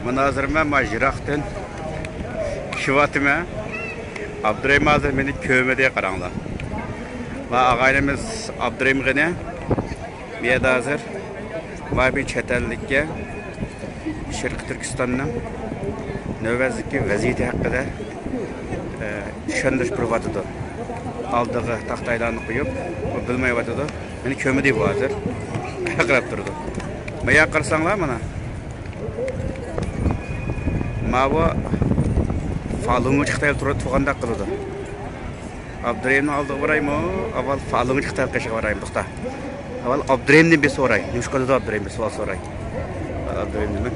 Mana hozir men Jiroqdan Shivatime Abdurrahim hozir meni ko'mida qaranglar. Va og'aynimiz Abdurrahim g'ini menda hozir va bir chet ellikka Sharq Turkistonning navbatdagi vaziyati haqida tushundirish berib aldığı taxtaylarni qo'yib, bilmayotdi. Meni ko'midi bu hozir. Qarab turdi. Maya qarsanglar mana. Mava falungu Xitoy turganda qildi. Abdurrahimni oldiga boraymi? Avval falungu Xitoy qishga boraymi to'xta. Avval Abdurrahimni bir so'ray. Nima qildi Abdurrahimni savol so'ray. Abdurrahimni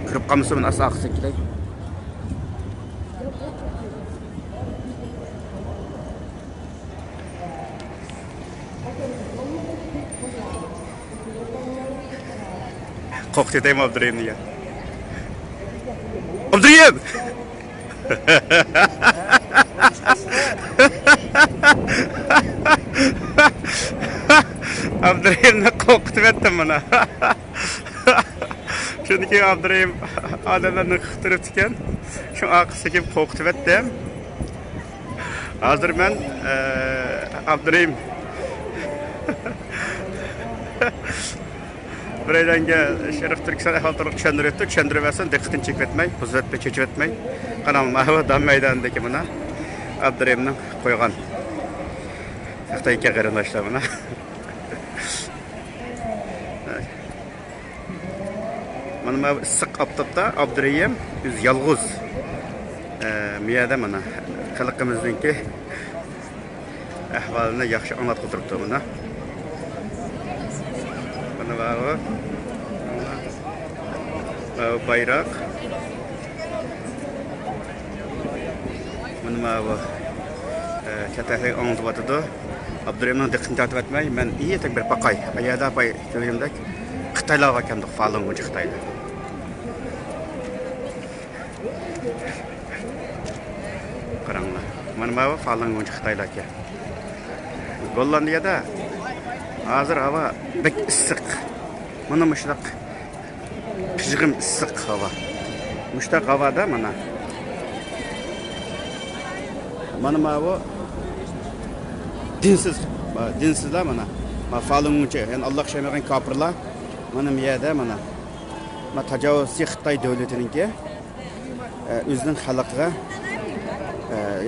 kirib qolmasa men asaqsi kelay. Korktu değil mi Abdurrahim ya? Abdurrahim! Abdurrahim'le korktu ettim bana. Çünkü Abdurrahim adamlarını kıhtırıp tüken. Şu akısı gibi korktu ettim. Hazır ben Abdurrahim Burayanga Sharq Turkiston aholi tushuntiribdi, tushuntirversin, diqqatini chekib etmay, buzatib chechib etmay. Qanam dam maydonidagi mana Abdurrahimning qo'ygan Xitoyga qarindoshlar mana. Mana issiq oftobda Abdurrahim biz yolg'iz miyada mana xalqimizningki ahvolini yaxshi anlatib turibdi mana. Bayrak. Mana bu chatahlik anlatıbatıdı. Abdurrahim'nin diqqatini tortib etmay, men iyi tek bir baqay. Ayada pay kelgandek Xitoylar ekan falungu Xitoylar. Qaranglar. Mana bu falungu Xitoylar ekan. Gollandiyada hozir havo bek issiq. Mana mushtaq pishg'im issiq havo. Mushtaq havoda mana bu dinsizlar mana falunguchi, ya'ni Alloh shaymagan kofirlar mana bu yerda mana tajovuzchi Xitoy davlatiningki o'zining xalqiga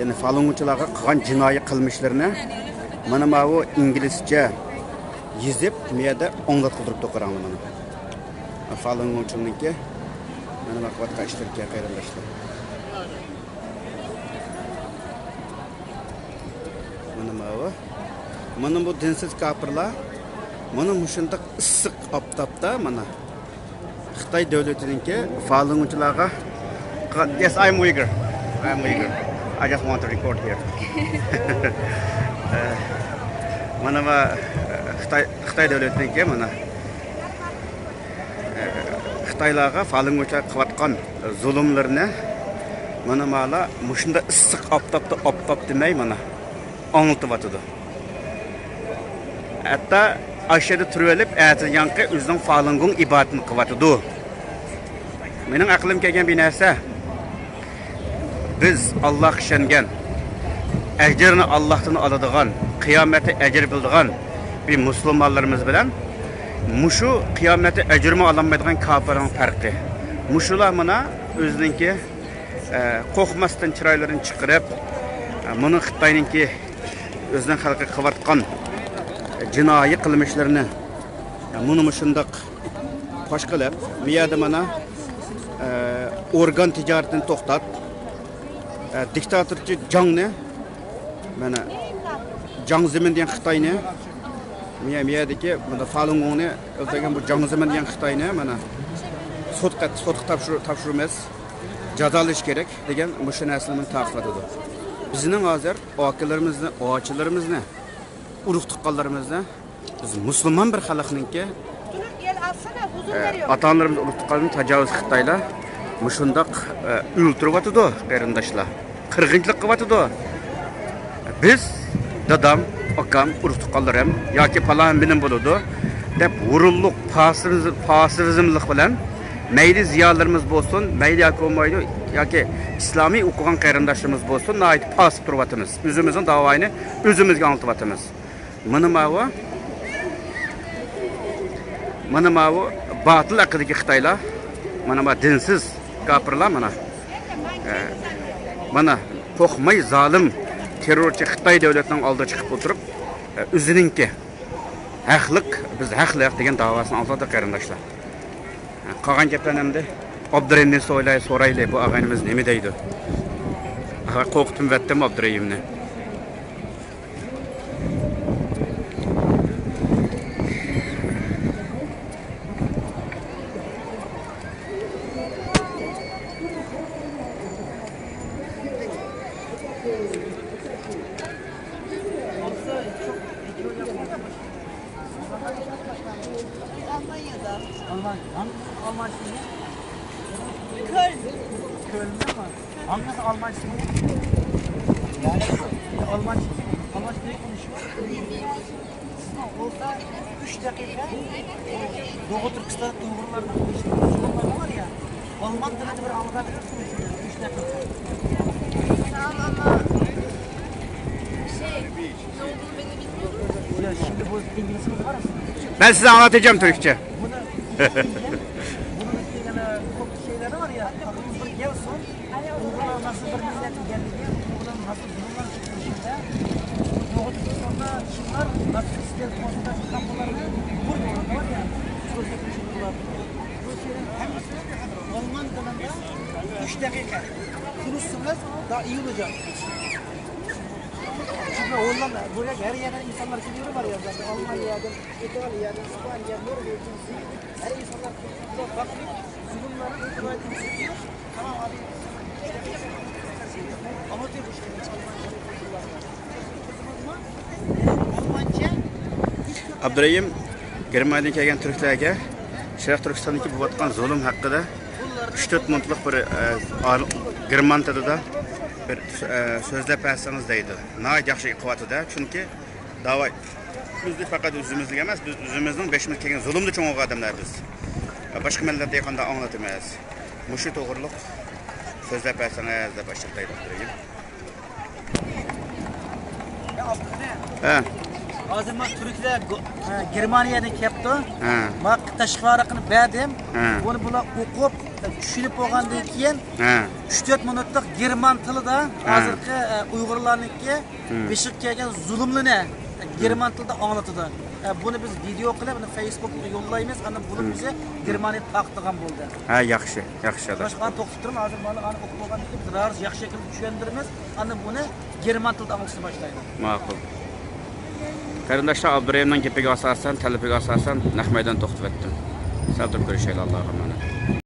ya'ni falunguchilarga qilgan jinoiy qilmishlarini mana bu inglizcha yezib miyada o'nglatib turibdi qaranglar mana. Falunguchininki mana vaqt qashtirga qayrillashdi. Mana bu dinsiz kofirlar mana mushundaq issiq oftobda mana Xitoy davlatininki falunguchilarga yes I'm Uyghur. I just want to record here. Mana bu Xitoy davlatininki mana Xitoylarga falunguchilar qilayotgan zulmlarni mana mushunda issiq oftobda demay mana anlatıbatıdı. Hatta aşağıda turvelip ertesiyanki özünün falungun ibadetini kıvatıdı. Benim aklım kelgen bir narsa. Biz Allah işengen, ecrini Allah'tan alıdığan, kıyameti ecir bildiğin bir Müslümanlarımız bilen muşu kıyameti ecirme alamaydıgan kafirin farkı. Muşular mana özününki korkmasdan çıraylarını çıkarıp bunu Xitoyninki özünün xalqi qilayotgan jinoiy qilmishlarini buni shundoq fosh qilib, bu yerda mana organ tijoratini to'xtat, diktatorchi Jangni mana Jang Zemin degan Xitoyni, bu yerdagi bunda Falunguni o'ldirgan bu Jang Zemin degan Xitoyni mana sudga topshiramiz, jazolash kerak degan shu narsani ta'kidladi. Bizning hozir oqilarimizni, ochilarimizni, urug' tuqqanlarimizni biz musulmon bir xalqninki ota-onalarimiz urug' tuqqanlarni tajovuz Xitoylar mushundoq o'ltiryapti, qarindoshlar. Qirg'inchilik qilyapti. Biz dadam, akam, urug' tuqqanlarim yoki falon bilan bo'ladi deb urug'liq pasivizmlik bilan mayli ziyolarimiz bo'lsin, mayli yoki bo'lmaydi, yoki islomiy o'qigan qarindoshlarimiz bo'lsin, nayt pasib turyapmiz. O'zimizning da'voyini o'zimizga anlatyapmiz. Mana bu batıl aqidagi Xitoylar, mana bu dinsiz kafirlar mana to'xmay zolim terrorchi Xitoy davlatining oldiga chiqib o'tirib, o'zininki haqliq, biz haqliq degan davosini oldi qarindoshlar. Qolgan gaplarni Abdurrahimni so'raylik, bu og'aynimiz nima deydi? Qo'rqitib vatdim Abdurrahimni. Alman şeyi. Köln mi? Hangisi Alman şeyi? Yani Alman şeyi konuşuyor. Orada 3 dakika Doğu Türkistan Uygurlarla konuşuyorlar var ya. Alman dilini bir anlatabilirsiniz. 3 dakika. Tamam ama ne olduğunu ben de bilmiyorum. Ya şimdi bu İngilizce var mı? Ben size anlatacağım Türkçe. Bunun şeyleri var ya, aklımız bir gelsin, Uygurlar nasıl bir milletin geldiği, Uygurlar nasıl durumlar çıkmışında, Doğu Türkistan'da Çinler nasıl ister konsultasyon kamplarını kurmuyorlar var ya, çözülmüş Uygurlar. Bu şeylerin hepsi Alman dilinde 3 dakika konuşsanız daha iyi olacak. Çünkü Hollanda, buraya her yerden insanlar geliyor var ya zaten Almanya'dan, İtalya'dan, İspanya'dan, Norveç'ten, her insanlar burada bakıyor, sunumlara itibarını çekiyor. Tamam abi, amatör bu şeyler, Almanca, Abdurrahim Germaniyadan kelgan turklarga Sharq Turkistondagi bo'layotgan zulm haqida 3-4 minutlik bir german tilida bir so'zlab bersangiz deydi. Nayt yaxshi quvvatida, chunki davay bizni faqat o'zimizga emas, biz o'zimizning beshimiz kelgan zulmni cho'ng odamlar biz. Boshqa millatga qanday anglatamiz? Mushu to'g'riliq so'zlab bersangiz deb boshlab Abdurrahim. ya Abdurrahim. Ha. Hozir men Türklar Germaniyadan kelibdi. Ha. Men tashqari qilib berdim. Ha. Buni bular o'qib, tushunib olgandan keyin Ha. 3-4 minutlik German tilida hozirgi Uyg'urlarniki beshik kelgan zulmni German tilida anglatadi. Buni biz video qilib, buni Facebookga yo'llaymiz. Ana buni bize Germaniya taqdigan bo'ldi. Ha, yaxshi adash. Boshqani to'xtatib turib, hozir mana o'qib olgandan keyin biz yaxshi qilib tushuntiramiz. Ana buni German tilida anglashni boshlaydi. Ma'qul. Qarindoshlar, Abdurrahimning gapiga asosan, talabiga asosan naq maydon to'xtatdim. Sal turib ko'rishaylik, Allohga emanet.